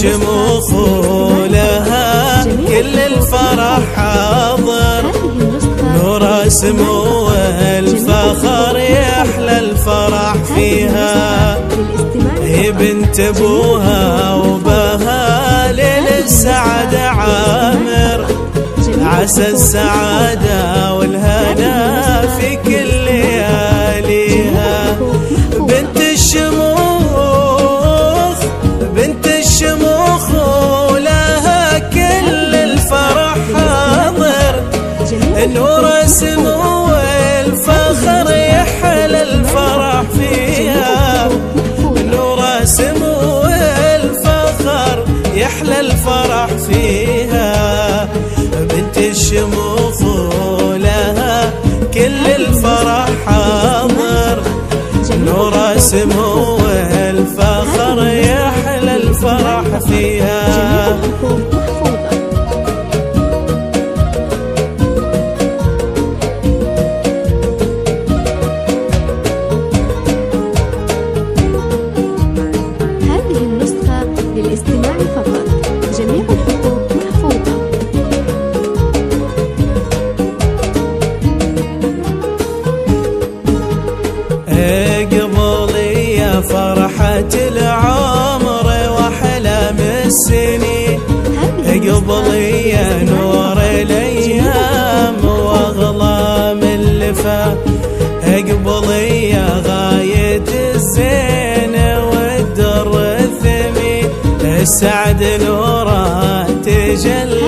الشموخ ولها كل الفرح حاضر، نور سمو الفخر يحلى الفرح فيها، هي بنت ابوها وبها ليل السعد عامر، عسى السعادة والهنا في كل لياليها. بنت الشموخ بنت الشموخ ولها كل الفرح حاضر، نور سمو الفخر يحلى الفرح فيها، نور سمو الفخر يحلى الفرح فيها. بنت الشموخ لها كل الفرح حاضر، نور سمو الفخر يحلى الفرح فيها. هذه النسخة للاستماع فقط، جميع الحقوق محفوظة. اقبلي يا فرحة العمر واحلام السنين، اقبلي يا نور الايام واغلام اللفا، اقبلي يا غاية الزين والدر الثمين، السعد نوره تجلى